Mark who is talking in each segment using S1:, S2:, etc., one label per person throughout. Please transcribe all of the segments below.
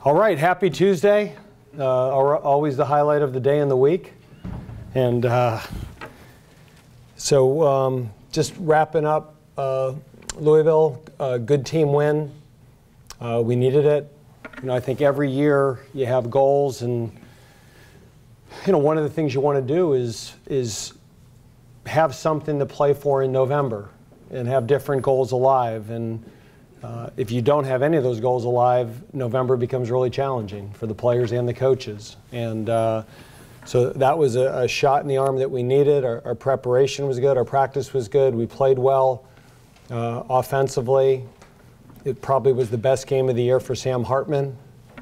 S1: All right, happy Tuesday. Always the highlight of the day and the week. And just wrapping up Louisville, good team win. We needed it. I think every year you have goals, and one of the things you want to do is have something to play for in November and have different goals alive. And if you don't have any of those goals alive, November becomes really challenging for the players and the coaches. And so that was a shot in the arm that we needed. Our preparation was good. Our practice was good. We played well offensively. It probably was the best game of the year for Sam Hartman,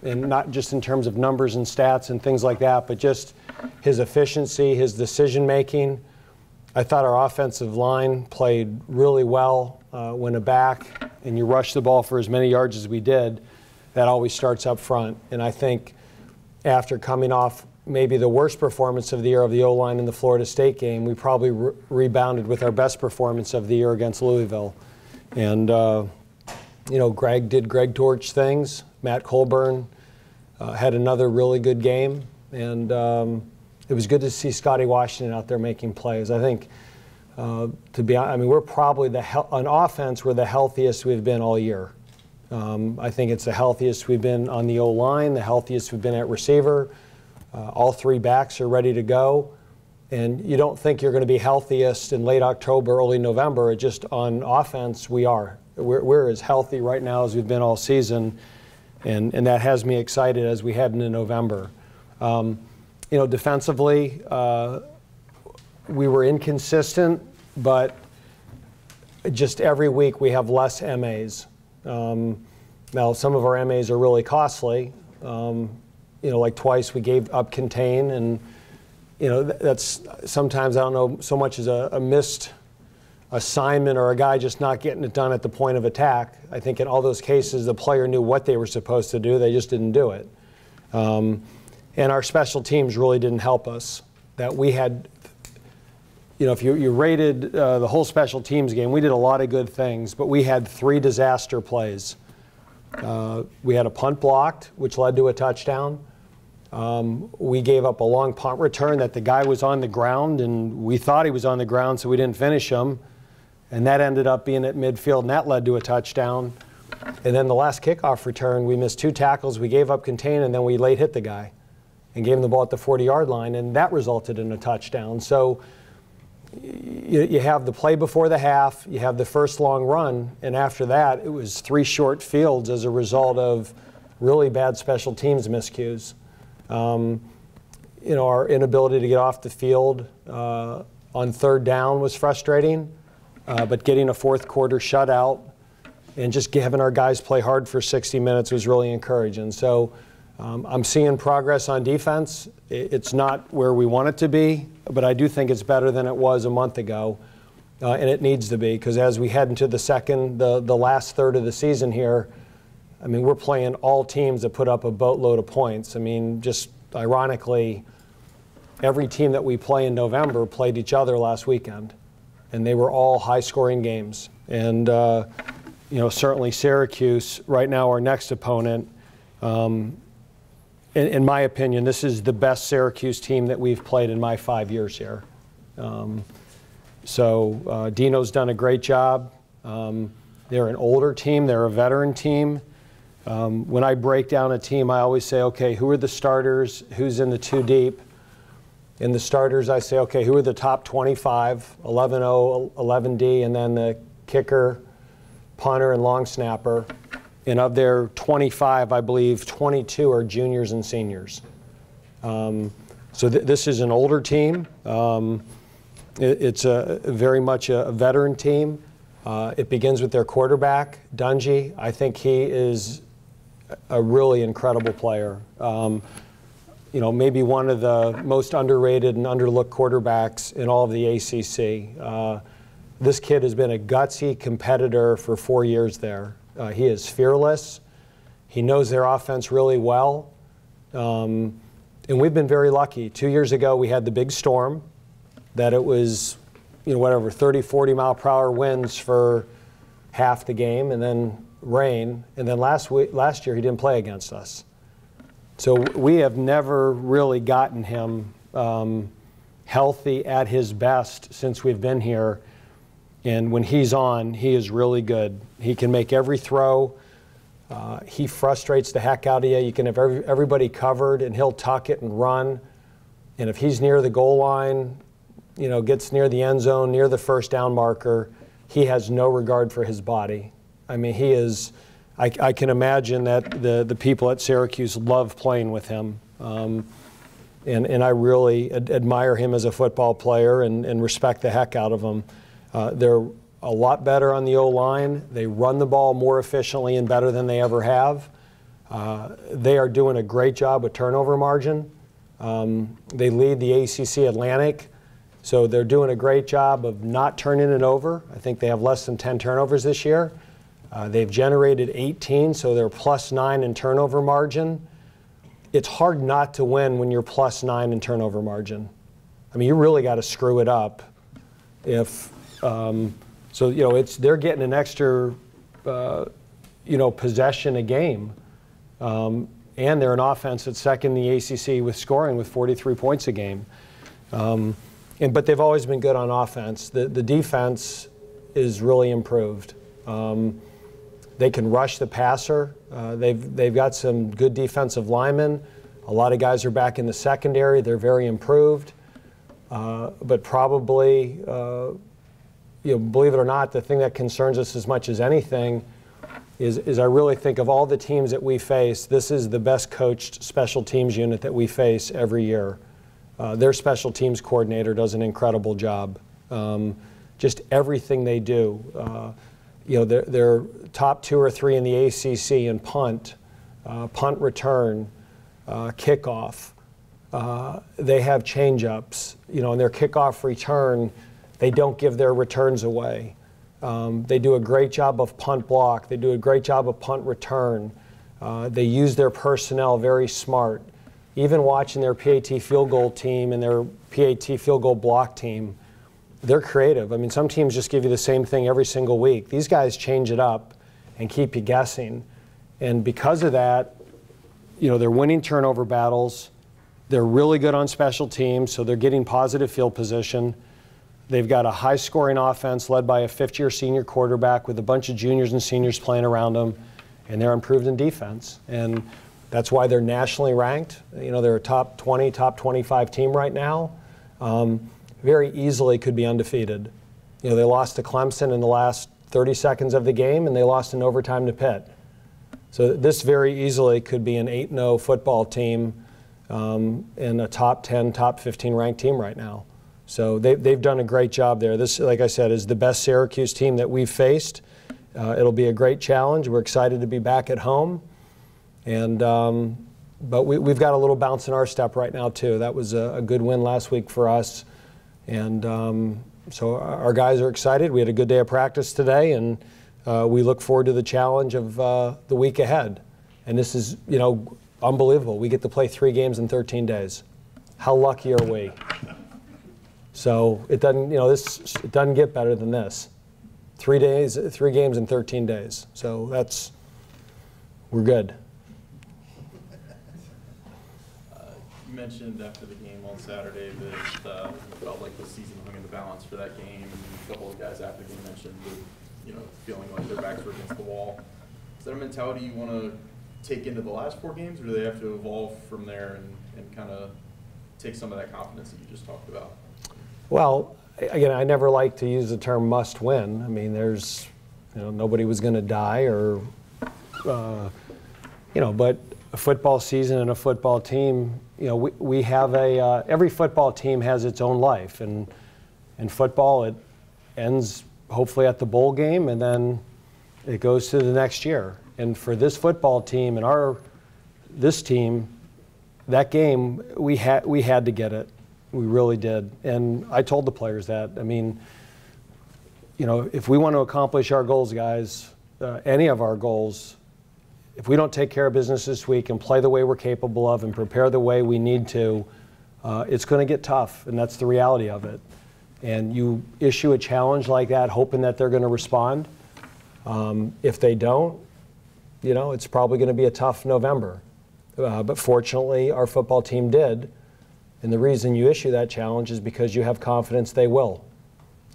S1: and not just in terms of numbers and stats and things like that, but just his efficiency, his decision-making. I thought our offensive line played really well. When a back and you rush the ball for as many yards as we did, that always starts up front. And I think after coming off maybe the worst performance of the year of the O-line in the Florida State game, we probably rebounded with our best performance of the year against Louisville. And, Greg did Greg Torch things. Matt Colburn had another really good game. And it was good to see Scotty Washington out there making plays. I think, to be honest, we're probably on offense, we're the healthiest we've been all year. I think it's the healthiest we've been on the O-line, the healthiest we've been at receiver. All three backs are ready to go. And you don't think you're going to be healthiest in late October, early November. It just on offense, we are. We're as healthy right now as we've been all season. And that has me excited as we head into November. Defensively, we were inconsistent, but just every week we have less MAs. Now, some of our MAs are really costly. Like twice we gave up contain, and that's sometimes, I don't know so much as a missed assignment or a guy just not getting it done at the point of attack. I think in all those cases the player knew what they were supposed to do, they just didn't do it. And our special teams really didn't help us. That we had, if you rated the whole special teams game, we did a lot of good things, but we had 3 disaster plays. We had a punt blocked, which led to a touchdown. We gave up a long punt return that the guy was on the ground, and we thought he was on the ground, so we didn't finish him. And that ended up being at midfield, and that led to a touchdown. And then the last kickoff return, we missed 2 tackles, we gave up contain, and then we late hit the guy and gave him the ball at the 40-yard line, and that resulted in a touchdown. So you have the play before the half, you have the first long run, and after that it was 3 short fields as a result of really bad special teams miscues. Our inability to get off the field on third down was frustrating, but getting a fourth quarter shutout and just having our guys play hard for 60 minutes was really encouraging. So I'm seeing progress on defense. It's not where we want it to be, but I do think it's better than it was a month ago, and it needs to be, because as we head into the last third of the season here, we're playing all teams that put up a boatload of points. Just ironically, every team that we play in November played each other last weekend, and they were all high-scoring games. And certainly Syracuse, right now our next opponent, in my opinion, this is the best Syracuse team that we've played in my 5 years here. Dino's done a great job. They're an older team. They're a veteran team. When I break down a team, I always say, okay, who are the starters? Who's in the 2 deep? In the starters, I say, okay, who are the top 25, 11-0, 11D, and then the kicker, punter, and long snapper. And of their 25, I believe 22 are juniors and seniors. This is an older team. It's very much a veteran team. It begins with their quarterback, Dungy. I think he is a really incredible player. Maybe one of the most underrated and underlooked quarterbacks in all of the ACC. This kid has been a gutsy competitor for 4 years there. He is fearless. He knows their offense really well. And we've been very lucky. 2 years ago, we had the big storm that it was, 30, 40 mile per hour winds for half the game, and then rain. And then last year, he didn't play against us. So we have never really gotten him healthy at his best since we've been here. And when he's on, he is really good. He can make every throw. He frustrates the heck out of you. You can have everybody covered, and he'll tuck it and run. And if he's near the goal line, you know, gets near the end zone, near the first down marker, he has no regard for his body. I mean, he is, I can imagine that the people at Syracuse love playing with him. And I really admire him as a football player and respect the heck out of him. They're a lot better on the O-line. They run the ball more efficiently and better than they ever have. They are doing a great job with turnover margin. They lead the ACC Atlantic, so they're doing a great job of not turning it over. I think they have less than 10 turnovers this year. They've generated 18, so they're +9 in turnover margin. It's hard not to win when you're +9 in turnover margin. I mean, you really got to screw it up. If so, you know, they're getting an extra, you know, possession a game, and they're an offense that's second in the ACC with scoring with 43 points a game. But they've always been good on offense. The defense is really improved. They can rush the passer. They've got some good defensive linemen. A lot of guys are back in the secondary. They're very improved. But probably, you know, believe it or not, the thing that concerns us as much as anything is I really think of all the teams that we face, this is the best coached special teams unit that we face every year. Their special teams coordinator does an incredible job. Just everything they do. You know, they're top 2 or 3 in the ACC in punt return, kickoff. They have change-ups. You know, in their kickoff return, they don't give their returns away. They do a great job of punt block. They do a great job of punt return. They use their personnel very smart. Even watching their PAT field goal team and their PAT field goal block team, they're creative. I mean, some teams just give you the same thing every single week. These guys change it up and keep you guessing. And because of that, you know, they're winning turnover battles. They're really good on special teams, so they're getting positive field position. They've got a high-scoring offense led by a fifth-year senior quarterback with a bunch of juniors and seniors playing around them, and they're improved in defense. And that's why they're nationally ranked. You know, they're a top 20, top 25 team right now. Very easily could be undefeated. You know, they lost to Clemson in the last 30 seconds of the game, and they lost in overtime to Pitt. So this very easily could be an 8-0 football team and a top 10, top 15 ranked team right now. So they've done a great job there. This, like I said, is the best Syracuse team that we've faced. It'll be a great challenge. We're excited to be back at home. And but we've got a little bounce in our step right now, too. That was a good win last week for us. And so our guys are excited. We had a good day of practice today, and we look forward to the challenge of the week ahead. And this is, you know, unbelievable. We get to play 3 games in 13 days. How lucky are we? So it doesn't, you know, it doesn't get better than this. 3 games in 13 days. So we're good.
S2: You mentioned after the game on Saturday that you felt like the season hung in the balance for that game. A couple of guys after the game mentioned that, you know, feeling like their backs were against the wall. Is that a mentality you want to take into the last 4 games, or do they have to evolve from there and kind of take some of that confidence that you just talked about?
S1: Well, again, I never like to use the term must win. I mean, there's, you know, nobody was going to die or, you know, but a football season and a football team, you know, we have every football team has its own life. And in football, it ends hopefully at the bowl game, and then it goes to the next year. And for this football team and this team, that game, we had to get it. We really did. And I told the players that. I mean, you know, if we want to accomplish our goals, guys, any of our goals, if we don't take care of business this week and play the way we're capable of and prepare the way we need to, it's going to get tough, and that's the reality of it. And you issue a challenge like that hoping that they're going to respond. If they don't, you know, it's probably going to be a tough November. But fortunately, our football team did. And the reason you issue that challenge is because you have confidence they will.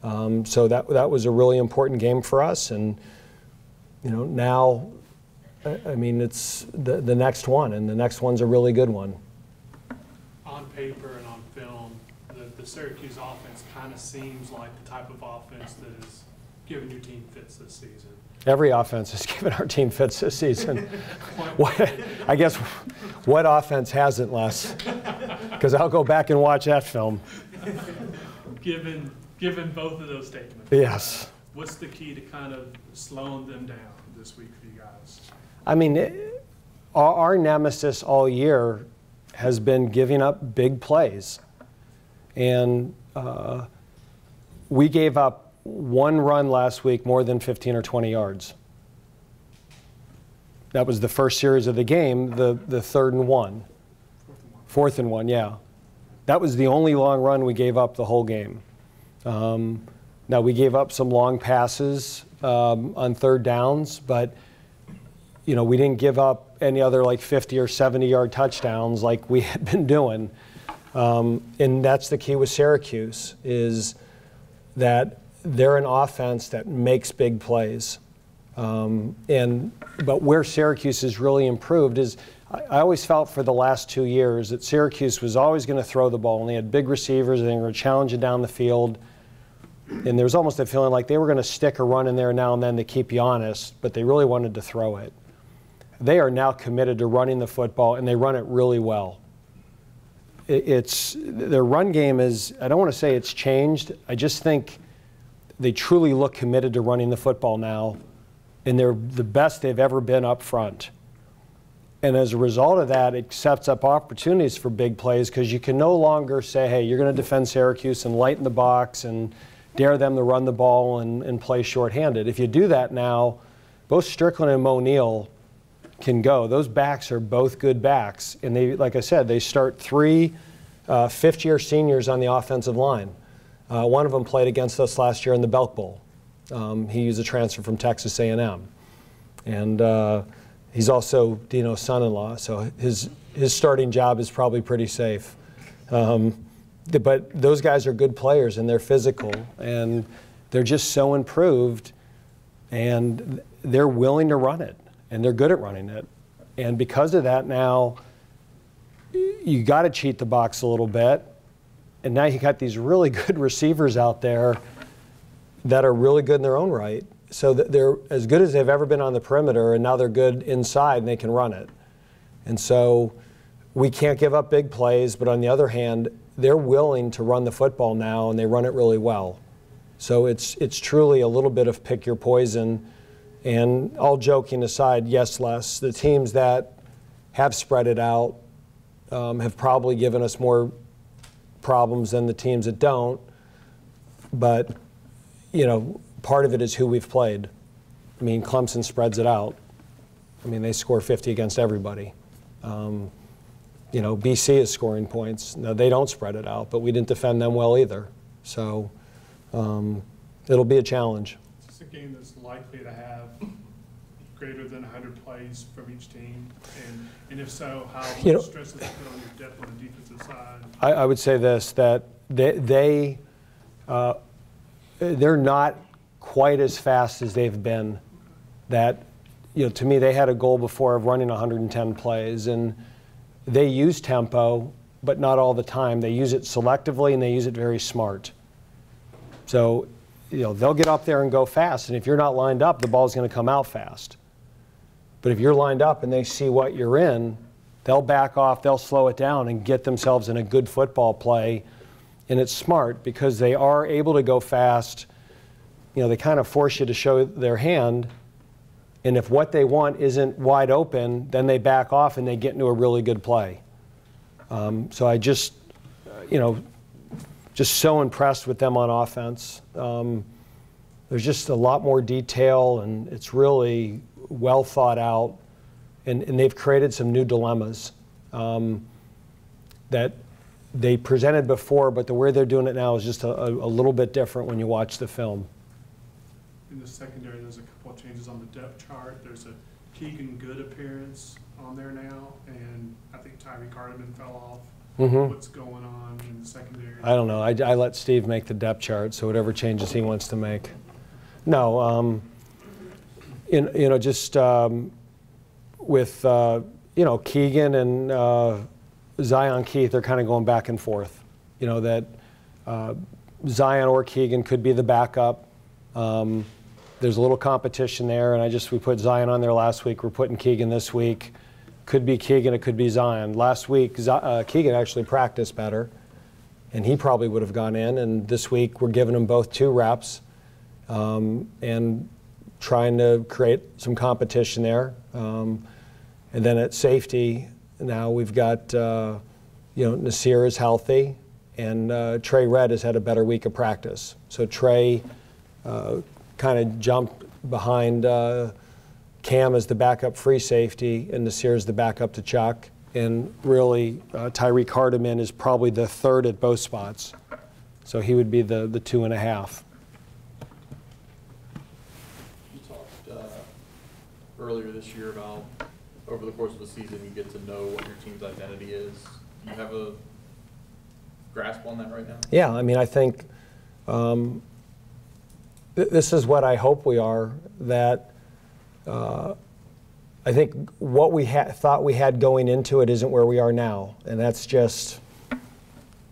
S1: So that was a really important game for us. And now, I mean, it's the next one, and the next one's a really good one.
S3: On paper and on film, the Syracuse offense kind of seems like the type of offense that is giving your team fits this season.
S1: Every offense has given our team fits this season. I guess what offense hasn't, Les? Because I'll go back and watch that film.
S3: Given both of those statements.
S1: Yes.
S3: What's the key to kind of slowing them down this week for you guys?
S1: I mean, our nemesis all year has been giving up big plays. And we gave up one run last week more than 15 or 20 yards. That was the first series of the game, the 3rd and 1. 4th and 1, yeah. That was the only long run we gave up the whole game. Now, we gave up some long passes on 3rd downs, but we didn't give up any other like 50 or 70-yard touchdowns like we had been doing. And that's the key with Syracuse, is that they're an offense that makes big plays. But where Syracuse has really improved is, I always felt for the last 2 years that Syracuse was always going to throw the ball, and they had big receivers, and they were going to challenge it down the field. And there was almost a feeling like they were going to stick a run in there now and then to keep you honest, but they really wanted to throw it. They are now committed to running the football, and they run it really well. Their run game is, I don't want to say it's changed. I just think they truly look committed to running the football now, and they're the best they've ever been up front. And as a result of that, it sets up opportunities for big plays, because you can no longer say, hey, you're going to defend Syracuse and lighten the box and dare them to run the ball and play shorthanded. If you do that now, both Strickland and Mo Neal can go. Those backs are both good backs. And they, like I said, they start 3 fifth-year seniors on the offensive line. One of them played against us last year in the Belk Bowl. He was a transfer from Texas A&M. And he's also Dino's son-in-law, so his starting job is probably pretty safe. But those guys are good players, and they're physical, and they're just so improved, and they're willing to run it, and they're good at running it. And because of that now, you got to cheat the box a little bit, and now you got these really good receivers out there that are really good in their own right. So that they're as good as they've ever been on the perimeter, and now they're good inside and they can run it. And so we can't give up big plays, but on the other hand, they're willing to run the football now, and they run it really well. So it's truly a little bit of pick your poison. And all joking aside, yes, Les, the teams that have spread it out have probably given us more problems than the teams that don't. But, part of it is who we've played. I mean, Clemson spreads it out. I mean, they score 50 against everybody. BC is scoring points. No, they don't spread it out, but we didn't defend them well either. So it'll be a challenge.
S3: Is this a game that's likely to have greater than 100 plays from each team? And if so, how much stress does it put on your depth on the defensive side? I
S1: would say this, that they're not quite as fast as they've been. That, to me, they had a goal before of running 110 plays, and they use tempo, but not all the time. They use it selectively, and they use it very smart. So, they'll get up there and go fast, and if you're not lined up, the ball's going to come out fast. But if you're lined up and they see what you're in, they'll back off, they'll slow it down and get themselves in a good football play. And it's smart because they are able to go fast. They kind of force you to show their hand. And if what they want isn't wide open, then they back off and they get into a really good play. So I just so impressed with them on offense. There's just a lot more detail, and it's really well thought out. And they've created some new dilemmas that they presented before, but the way they're doing it now is just a little bit different when you watch the film.
S3: In the secondary, there's a couple of changes on the depth chart. There's a Keegan Good appearance on there now, and Tyreek Hardeman fell off.
S1: Mm-hmm.
S3: What's going on in the secondary?
S1: I don't know. I let Steve make the depth chart, so whatever changes he wants to make. No, just with Keegan and Zion Keith, they're kind of going back and forth. That Zion or Keegan could be the backup. There's a little competition there, and we put Zion on there last week. We're putting Keegan this week. Could be Keegan, it could be Zion. Last week, Keegan actually practiced better, and he probably would have gone in. And this week, we're giving them both 2 reps and trying to create some competition there. And then at safety, now we've got, Nasir is healthy, and Trey Red has had a better week of practice. So Trey kind of jumped behind Cam as the backup free safety, and Nasir is the backup to Chuck. And really, Tyreek Hardeman is probably the 3rd at both spots. So he would be the 2.5.
S2: You talked earlier this year about over the course of the season, you get to know what your team's identity is. Do you have a grasp on that right now?
S1: Yeah, I think this is what I hope we are, that I think what we thought we had going into it isn't where we are now, and that's just,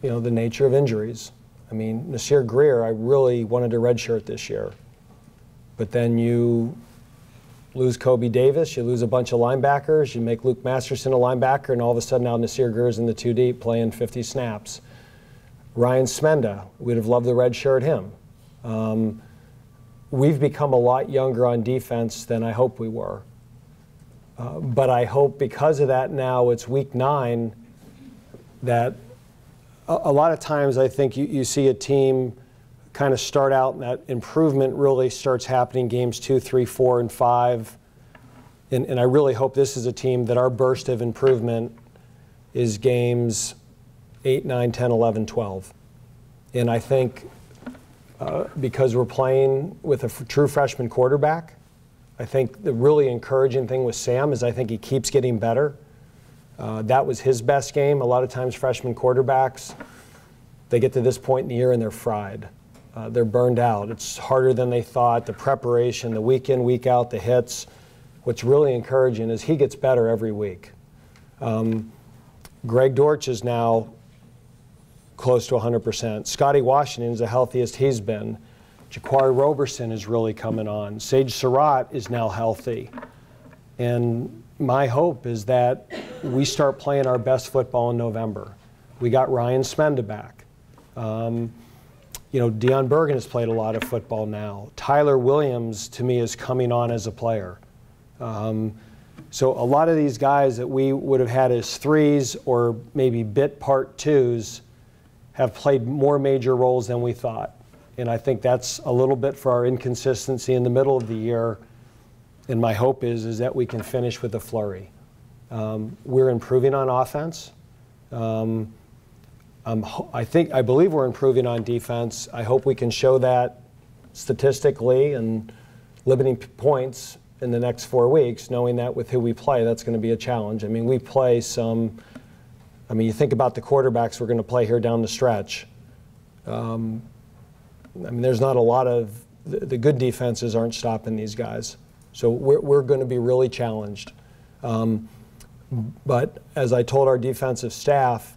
S1: the nature of injuries. Nasir Greer, I really wanted a redshirt this year, but then you lose Kobe Davis, you lose a bunch of linebackers, you make Luke Masterson a linebacker, and all of a sudden now Nasir Greer's in the 2 deep playing 50 snaps. Ryan Smenda, we'd have loved the redshirt him. We've become a lot younger on defense than I hope we were. But I hope because of that now it's week 9 that a lot of times I think you see a team kind of start out and that improvement really starts happening games 2, 3, 4, and 5. And I really hope this is a team that our burst of improvement is games 8, 9, 10, 11, 12. And I think because we're playing with a true freshman quarterback, I think the really encouraging thing with Sam is I think he keeps getting better. That was his best game. A lot of times freshman quarterbacks, they get to this point in the year and they're fried. They're burned out. It's harder than they thought. The preparation, the week in, week out, the hits. What's really encouraging is he gets better every week. Greg Dortch is now close to 100%. Scotty Washington's the healthiest he's been. Jaquari Roberson is really coming on. Sage Surratt is now healthy. And my hope is that we start playing our best football in November. We got Ryan Smenda back. Deion Bergen has played a lot of football now. Tyler Williams, to me, is coming on as a player. So a lot of these guys that we would have had as 3s or maybe bit part 2s have played more major roles than we thought. And I think that's a little bit for our inconsistency in the middle of the year. And my hope is that we can finish with a flurry. We're improving on offense. I believe we're improving on defense. I hope we can show that statistically and limiting points in the next 4 weeks, knowing that with who we play, that's going to be a challenge. We play some. You think about the quarterbacks we're going to play here down the stretch. There's not a lot of the good defenses aren't stopping these guys. So we're going to be really challenged. But as I told our defensive staff,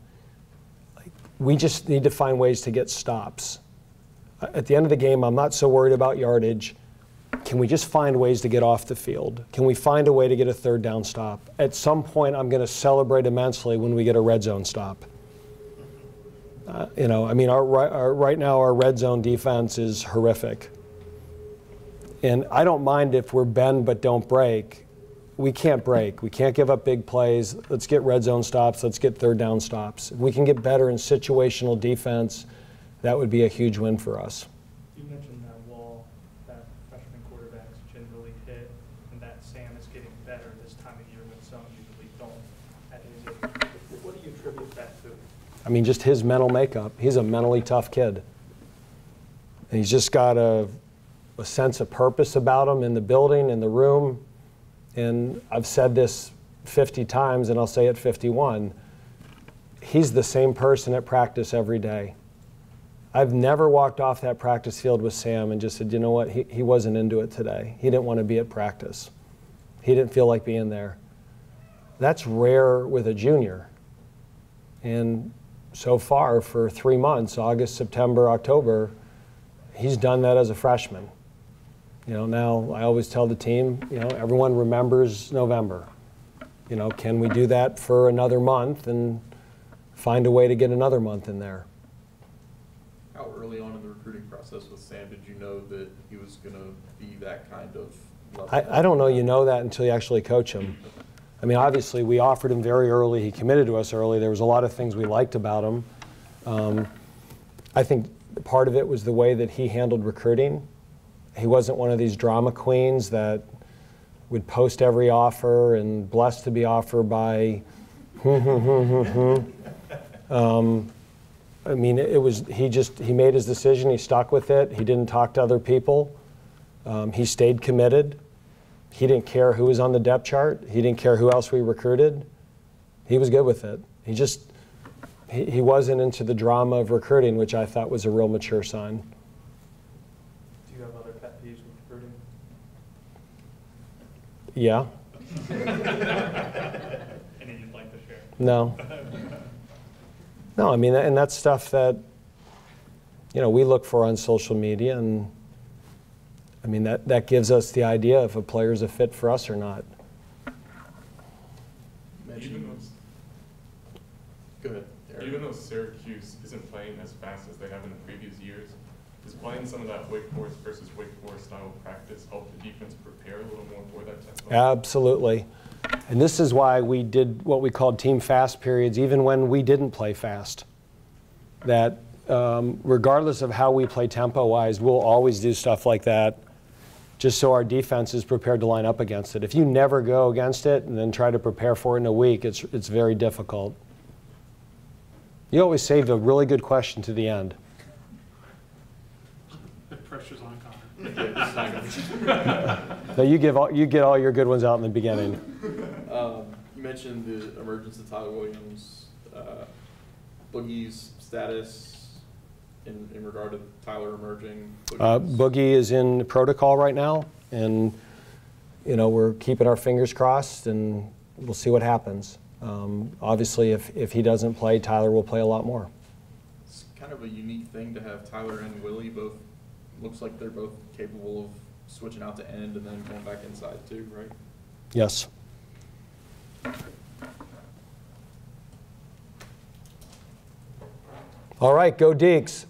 S1: we just need to find ways to get stops. At the end of the game, I'm not so worried about yardage. Can we just find ways to get off the field? Can we find a way to get a 3rd down stop? At some point, I'm going to celebrate immensely when we get a red zone stop. Right now our red zone defense is horrific. And I don't mind if we're bend but don't break. We can't break. We can't give up big plays. Let's get red zone stops. Let's get 3rd down stops. If we can get better in situational defense, that would be a huge win for us.
S4: You mentioned that wall that freshman quarterbacks generally hit, and that Sam is getting better this time of year when some usually don't at his age. What do you attribute that to?
S1: Just his mental makeup. He's a mentally tough kid. And he's just got a sense of purpose about him in the building, in the room. And I've said this 50 times, and I'll say it 51. he's the same person at practice every day. I've never walked off that practice field with Sam and just said, you know what, he wasn't into it today. He didn't want to be at practice. He didn't feel like being there. That's rare with a junior. And so far, for 3 months, August, September, October, he's done that as a freshman. You know, now I always tell the team, you know, everyone remembers November. You know, can we do that for another month and find a way to get another month in there?
S2: How early on in the recruiting process with Sam did you know that he was going to be that kind of level?
S1: I don't know you know that until you actually coach him. I mean, obviously, we offered him very early. He committed to us early. There was a lot of things we liked about him. I think part of it was the way that he handled recruiting. He wasn't one of these drama queens that would post every offer and blessed to be offered by I mean, he made his decision, he stuck with it, he didn't talk to other people, he stayed committed, he didn't care who was on the depth chart, he didn't care who else we recruited, he was good with it. He wasn't into the drama of recruiting, which I thought was a real mature sign.
S4: Do you have other pet peeves with recruiting?
S1: Yeah.
S4: Any you'd like to share?
S1: No. No, I mean, and that's stuff that, you know, we look for on social media, and I mean, that gives us the idea if a player's a fit for us or not.
S2: Go ahead. Eric.
S5: Even though Syracuse isn't playing as fast as they have in the previous years, does playing some of that Wake Forest versus Wake Forest style practice help the defense prepare a little more for that tempo?
S1: Absolutely. And this is why we did what we called team fast periods, even when we didn't play fast. That regardless of how we play tempo-wise, we'll always do stuff like that just so our defense is prepared to line up against it. If you never go against it and then try to prepare for it in a week, it's very difficult. You always saved a really good question to the end.
S3: The pressure's on Connor.
S1: No, you get all your good ones out in the beginning.
S2: You mentioned the emergence of Tyler Williams, Boogie's status in regard to Tyler emerging.
S1: Boogie is in protocol right now, and you know, we're keeping our fingers crossed, and we'll see what happens. Obviously, if he doesn't play, Tyler will play a lot more.
S2: It's kind of a unique thing to have Tyler and Willie both. Looks like they're both capable of switching out to end and then going back inside too, right?
S1: Yes. All right, go Deeks.